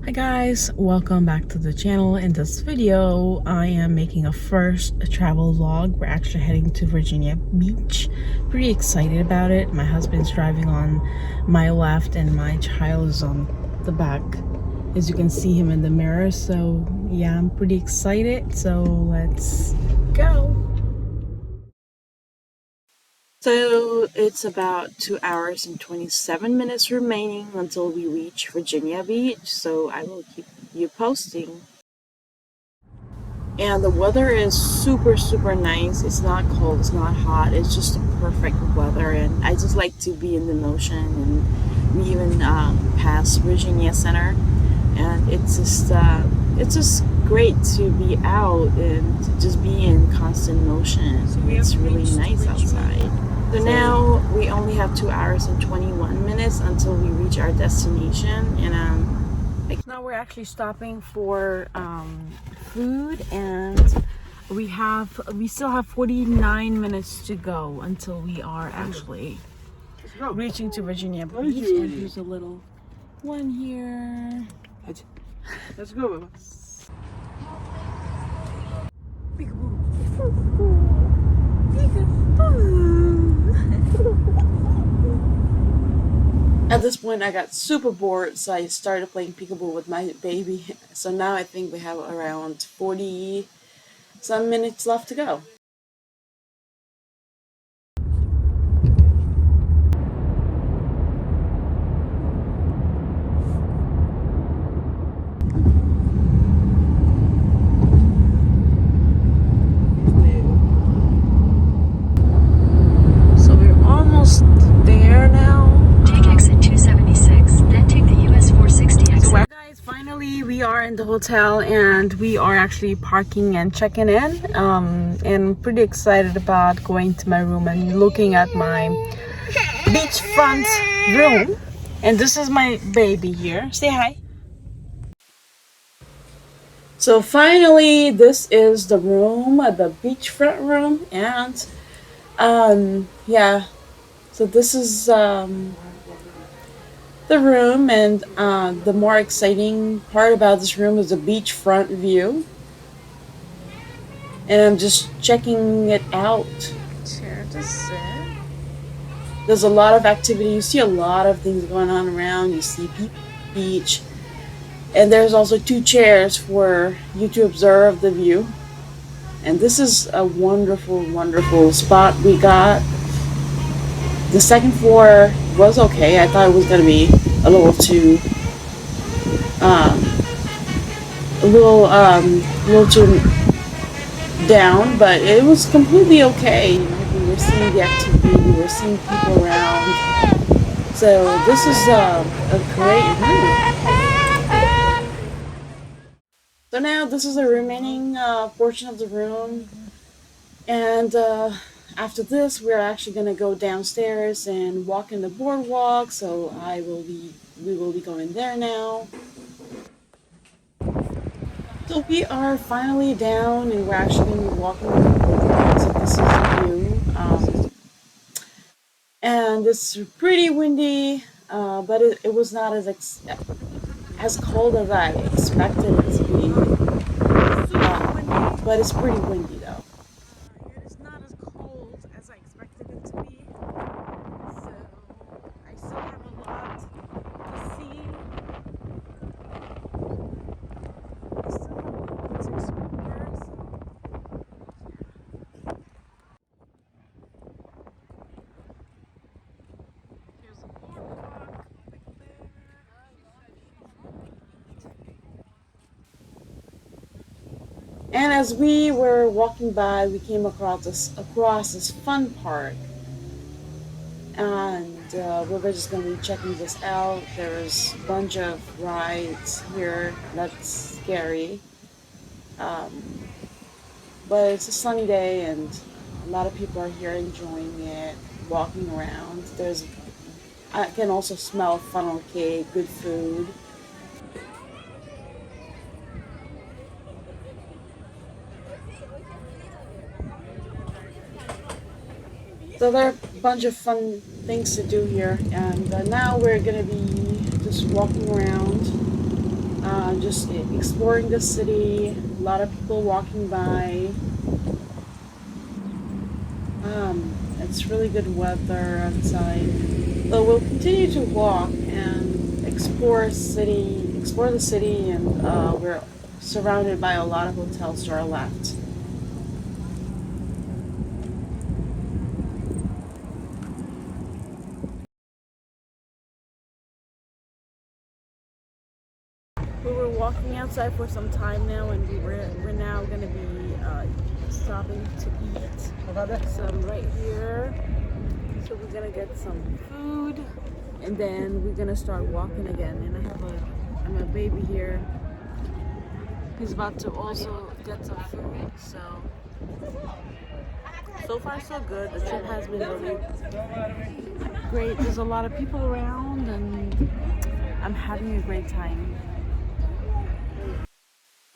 Hi guys, welcome back to the channel. In this video I am making a first travel vlog. We're actually heading to Virginia Beach. Pretty excited about it. My husband's driving on my left and my child is on the back, as you can see him in the mirror. So yeah, I'm pretty excited, so let's go. So it's about 2 hours and 27 minutes remaining until we reach Virginia Beach, so I will keep you posting. And the weather is super nice. It's not cold, it's not hot, it's just a perfect weather, and I just like to be in the motion. And we even passed Virginia Center, and it's just great to be out and to just be in constant motion. So it's really nice outside. So now we only have 2 hours and 21 minutes until we reach our destination, and now we're actually stopping for food, and we still have 49 minutes to go until we are actually reaching to Virginia Beach. And here's a little one here. Let's go, Baba. Peekaboo. Peekaboo. At this point, I got super bored, so I started playing peekaboo with my baby. So now I think we have around 40 some minutes left to go. So we're almost there now. Take exit 276, then take the US 460 exit. So guys, finally we are in the hotel and we are actually parking and checking in. And pretty excited about going to my room and looking at my beachfront room. And this is my baby here. Say hi. So finally, this is the room, the beachfront room, and yeah. So this is the room, and the more exciting part about this room is the beachfront view. And I'm just checking it out. Chair to sit. There's a lot of activity. You see a lot of things going on around. You see beach. And there's also 2 chairs for you to observe the view. And this is a wonderful spot we got. The second floor was okay. I thought it was going to be a little too too down, but it was completely okay. You know, we were seeing the activity, we were seeing people around. So this is a great room. So now this is the remaining portion of the room, and after this we're actually going to go downstairs and walk in the boardwalk. So we will be going there now. So we are finally down and we're actually going to be walking on the boardwalk. So this is the view. And it's pretty windy, but it was not as cold as I expected it to be. But it's pretty windy though. It is not as cold as I expected it to be. So I still have a lot to see. I still have a lot to explore. Here's a boardwalk right there. And as we were walking by, we came across this fun park, and we're just going to be checking this out. There's a bunch of rides here. That's scary, but it's a sunny day, and a lot of people are here enjoying it, walking around. I can also smell funnel cake, good food. So there are a bunch of fun things to do here, and now we're gonna be just walking around. just exploring the city. A lot of people walking by. It's really good weather outside. So we'll continue to walk and explore the city, and we're surrounded by a lot of hotels to our left. We were walking outside for some time now, and we're now going to be stopping to eat some right here. So we're gonna get some food, and then we're gonna start walking again. And I have a baby here. He's about to also get some food. So far so good. The trip has been really great. There's a lot of people around, and I'm having a great time.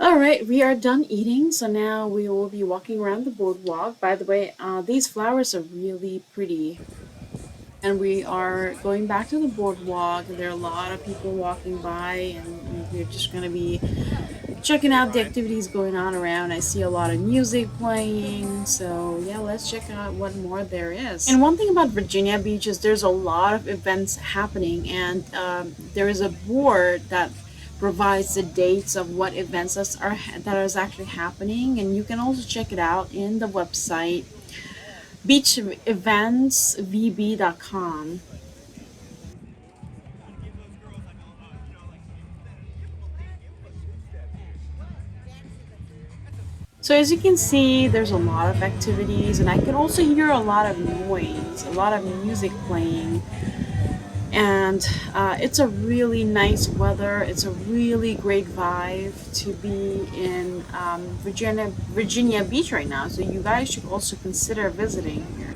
All right, we are done eating, so now we will be walking around the boardwalk. By the way, these flowers are really pretty. And we are going back to the boardwalk. There are a lot of people walking by, and we're just going to be checking out the activities going on around. I see a lot of music playing, so yeah, let's check out what more there is. And one thing about Virginia Beach is there's a lot of events happening, and there is a board that provides the dates of what events that is actually happening, and you can also check it out in the website beacheventsvb.com. So as you can see, there's a lot of activities, and I can also hear a lot of noise, a lot of music playing. And it's a really nice weather. It's a really great vibe to be in Virginia Beach right now. So you guys should also consider visiting here.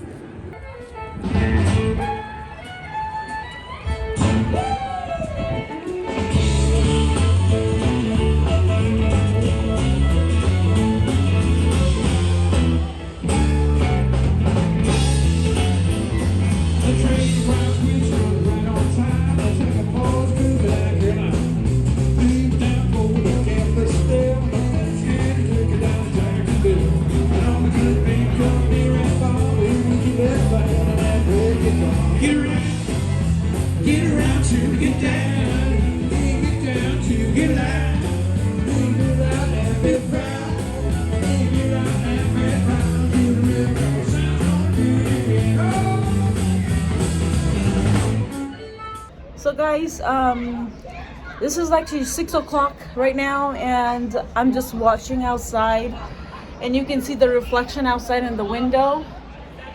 So guys, this is actually 6 o'clock right now, and I'm just watching outside, and you can see the reflection outside in the window,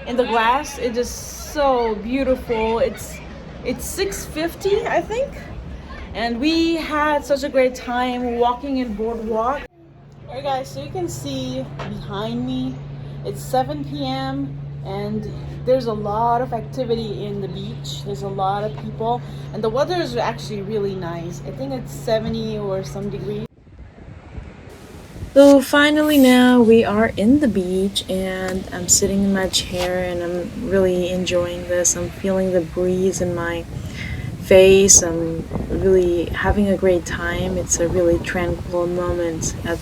in the glass. It is so beautiful. It's 6:50, I think, and we had such a great time walking in boardwalk. Alright guys, so you can see behind me, it's 7 p.m. and there's a lot of activity in the beach. There's a lot of people, and the weather is actually really nice. I think it's 70 or some degrees. So finally now we are in the beach, and I'm sitting in my chair, and I'm really enjoying this. I'm feeling the breeze in my face. I'm really having a great time. It's a really tranquil moment at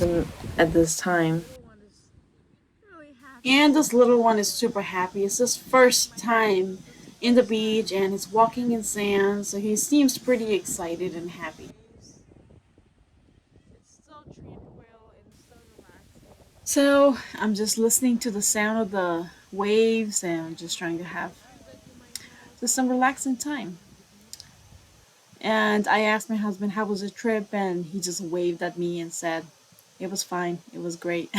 this time. And this little one is super happy. It's his first time in the beach, and he's walking in sand, so he seems pretty excited and happy. It's so tranquil and so relaxing. So I'm just listening to the sound of the waves, and I'm just trying to have just some relaxing time. And I asked my husband how was the trip, and he just waved at me and said it was fine, it was great.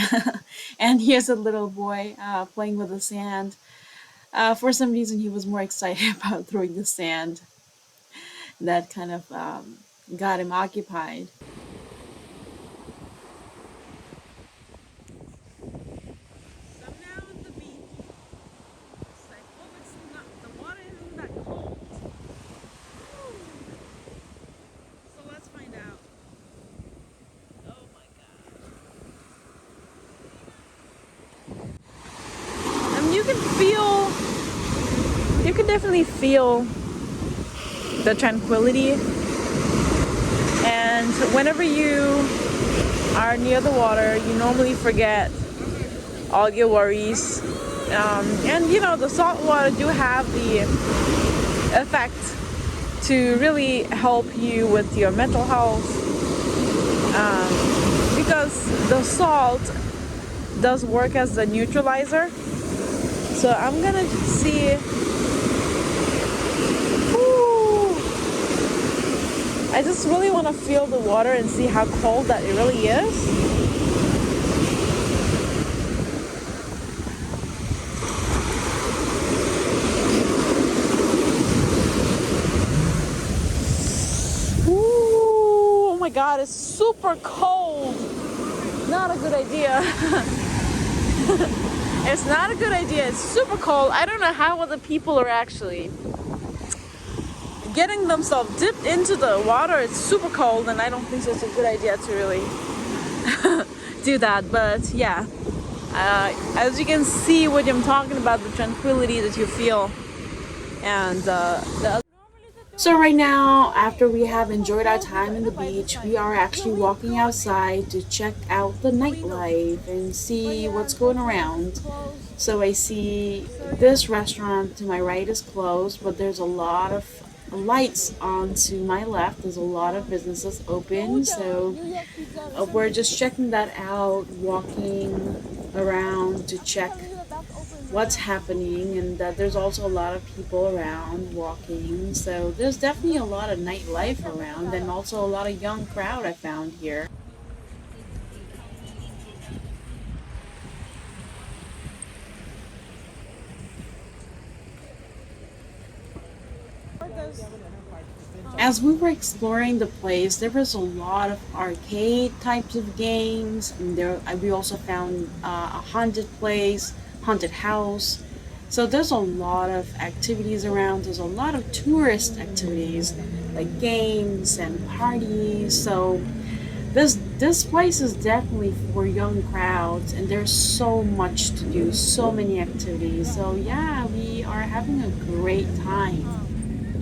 And here's a little boy playing with the sand. For some reason, he was more excited about throwing the sand. That kind of got him occupied. So now at the beach, it's like, oh, it's not, the water isn't that cold. So let's find out. Oh my god. You can definitely feel the tranquility, and And whenever you are near the water, you normally forget all your worries. And you know, the salt water do have the effect to really help you with your mental health, because the salt does work as a neutralizer. So I'm gonna see. Ooh, I just really want to feel the water and see how cold that it really is. Ooh, oh my god, it's super cold. Not a good idea. It's not a good idea. It's super cold. I don't know how other people are actually getting themselves dipped into the water. It's super cold, and I don't think it's a good idea to really do that. But yeah, as you can see, what I'm talking about, the tranquility that you feel, and so right now, after we have enjoyed our time in the beach, we are actually walking outside to check out the nightlife and see what's going around. So I see this restaurant to my right is closed, but there's a lot of lights on to my left. There's a lot of businesses open, so we're just checking that out, walking around to check what's happening, and that there's also a lot of people around walking. So there's definitely a lot of nightlife around, and also a lot of young crowd I found here. As we were exploring the place, there was a lot of arcade types of games, and there we also found a haunted place, haunted house. So there's a lot of activities around. There's a lot of tourist activities like games and parties. So this place is definitely for young crowds, and there's so much to do, so many activities. So yeah, we are having a great time.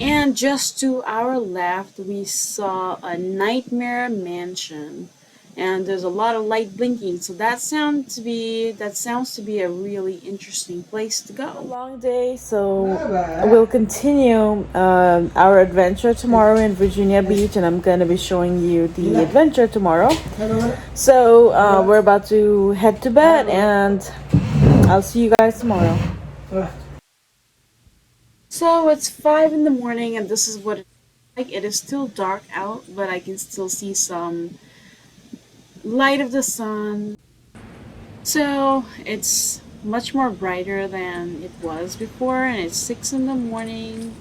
And just to our left, we saw a nightmare mansion, and there's a lot of light blinking. So that sounds to be a really interesting place to go. A long day, so we'll continue our adventure tomorrow in Virginia Beach, and I'm gonna be showing you the adventure tomorrow. So we're about to head to bed, and I'll see you guys tomorrow. So it's 5 in the morning, and this is what it's like. It is still dark out, but I can still see some light of the sun. So it's much more brighter than it was before, and it's 6 in the morning.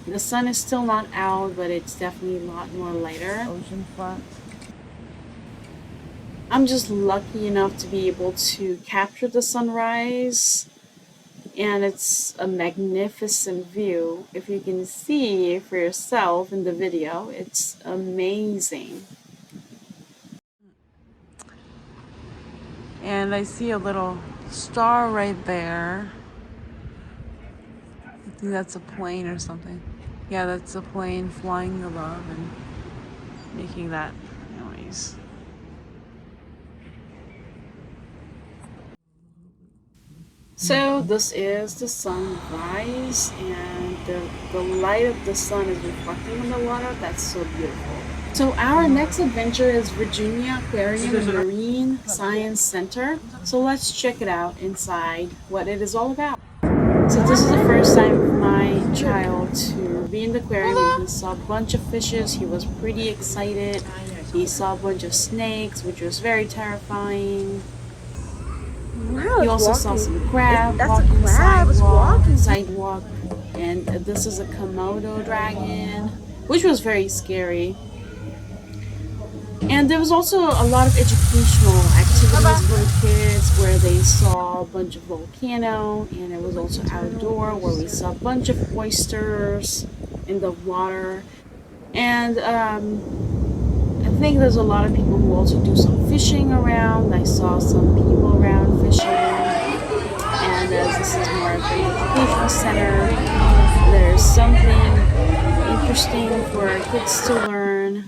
The sun is still not out, but it's definitely a lot more lighter. Ocean front. I'm just lucky enough to be able to capture the sunrise, and it's a magnificent view. If you can see for yourself in the video, it's amazing. And I see a little star right there. I think that's a plane or something. Yeah, that's a plane flying above and making that noise. So this is the sunrise, and the light of the sun is reflecting on the water. That's so beautiful. So our next adventure is Virginia Aquarium and Marine Science Center. So let's check it out inside, what it is all about. So this is the first time for my child to be in the aquarium. He saw a bunch of fishes. He was pretty excited. He saw a bunch of snakes, which was very terrifying. Wow, You also saw some crab That's a walking crab. It's walking. sidewalk, and this is a Komodo dragon, which was very scary. And there was also a lot of educational activities for the kids, where they saw a bunch of volcano, and it was also outdoor where we saw a bunch of oysters in the water. And I think there's a lot of people who also do some fishing around. I saw some people around fishing. And as this is more of an educational center, there's something interesting for kids to learn.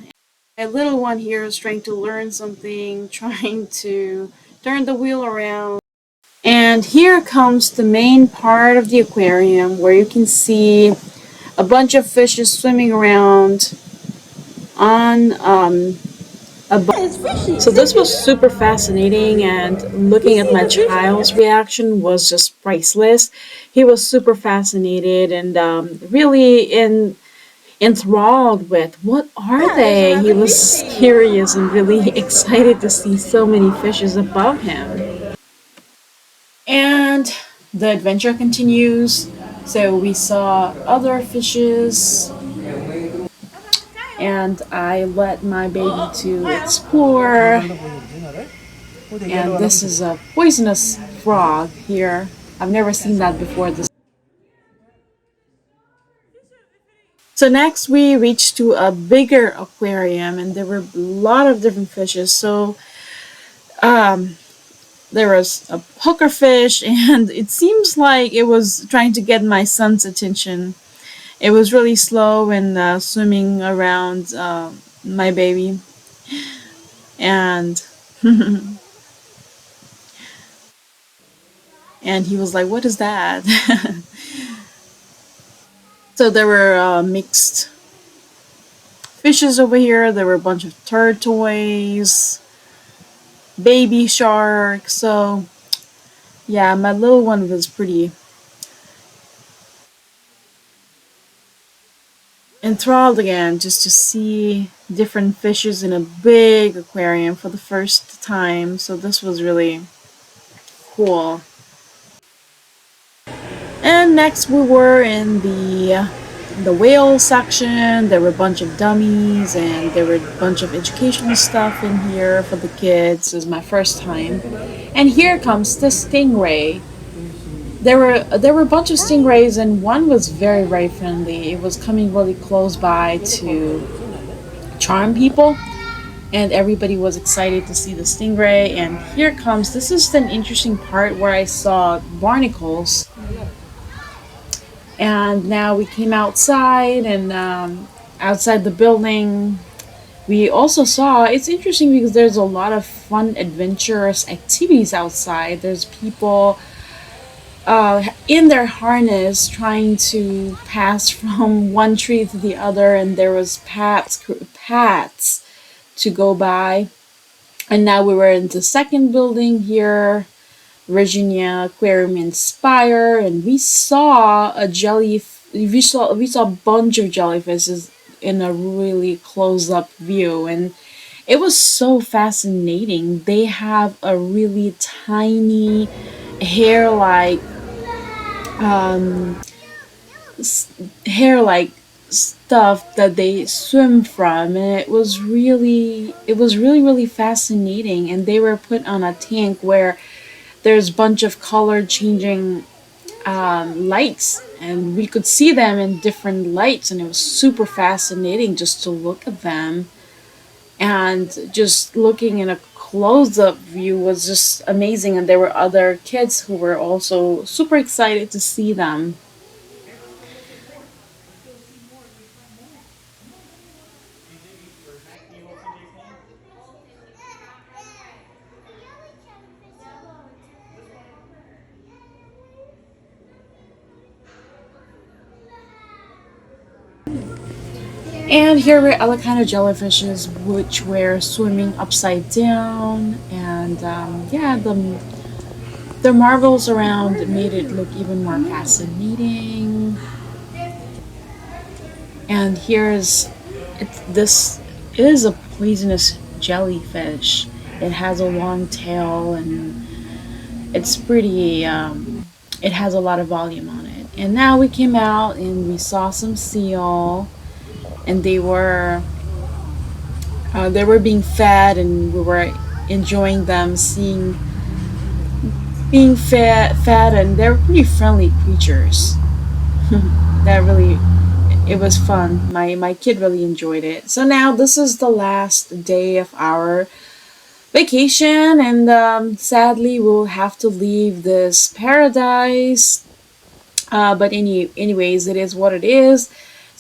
My little one here is trying to learn something, trying to turn the wheel around. And here comes the main part of the aquarium where you can see a bunch of fishes swimming around on so this was super fascinating, and looking at my child's reaction was just priceless. He was super fascinated and really enthralled with what are they. He was curious and really excited to see so many fishes above him. And the adventure continues. So we saw other fishes, and I let my baby to explore. And this is a poisonous frog here. I've never seen that before. So next we reached to a bigger aquarium, and there were a lot of different fishes. So um, there was a pufferfish, and it seems like it was trying to get my son's attention. It was really slow and swimming around my baby, and and he was like, "What is that?" So there were mixed fishes over here. There were a bunch of turtles, baby sharks. So yeah, my little one was pretty enthralled again just to see different fishes in a big aquarium for the first time. So this was really cool. And next we were in the whale section. There were a bunch of dummies, and there were a bunch of educational stuff in here for the kids. It was my first time. And here comes the stingray. There were a bunch of stingrays, and one was very friendly. It was coming really close by to charm people, and everybody was excited to see the stingray. And here comes, this is an interesting part where I saw barnacles. And now we came outside, and outside the building we also saw, it's interesting because there's a lot of fun adventurous activities outside. There's people in their harness trying to pass from one tree to the other, and there was paths to go by. And now we were in the second building here, Virginia Aquarium Inspire, and we saw a bunch of jellyfishes in a really close up view, and it was so fascinating. They have a really tiny hair like um, hair like stuff that they swim from, and it was really fascinating. And they were put on a tank where there's a bunch of color changing lights, and we could see them in different lights, and it was super fascinating just to look at them. And just looking in a close-up view was just amazing, and there were other kids who were also super excited to see them. And here were other kind of jellyfishes which were swimming upside down, and yeah, the marbles around made it look even more fascinating. And this is a poisonous jellyfish. It has a long tail, and it's pretty. It has a lot of volume on it. And now we came out and we saw some seal, and they were being fed, and we were enjoying them, seeing being fed, and they're pretty friendly creatures. That really, it was fun. My kid really enjoyed it. So now this is the last day of our vacation, and sadly we'll have to leave this paradise. But anyways, it is what it is.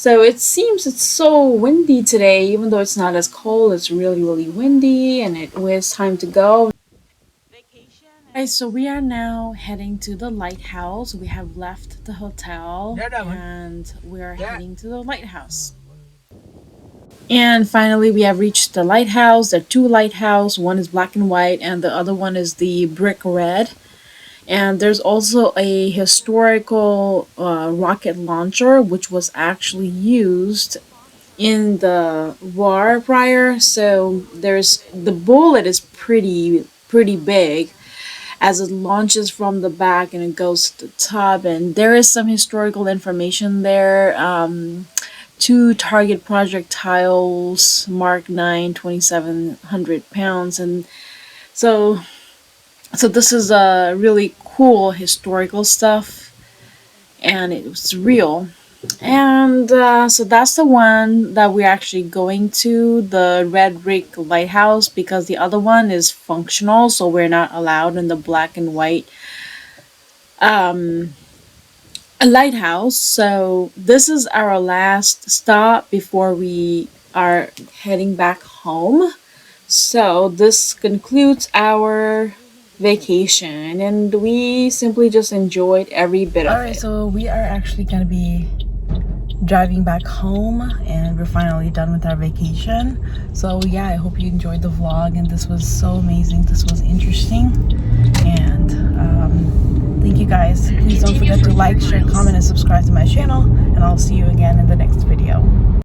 So it seems it's so windy today, even though it's not as cold, it's really, really windy, and it was time to go. Alright, so we are now heading to the lighthouse. We have left the hotel and we are heading to the lighthouse. And finally, we have reached the lighthouse. There are two lighthouses. One is black and white, and the other one is the brick red. And there's also a historical rocket launcher, which was actually used in the war prior. So there's the bullet is pretty big as it launches from the back and it goes to the top. And there is some historical information there. Two target projectiles, Mark 9, 2,700 pounds, and so this is a really cool historical stuff, and it was real. And so that's the one that we're actually going to, the red brick lighthouse, because the other one is functional, so we're not allowed in the black and white a lighthouse. So this is our last stop before we are heading back home. So this concludes our vacation, and we simply just enjoyed every bit of it. Alright, so we are actually gonna be driving back home, and we're finally done with our vacation. So yeah, I hope you enjoyed the vlog, and this was so amazing. This was interesting, and thank you guys. Please don't forget to like, share, comment, and subscribe to my channel, and I'll see you again in the next video.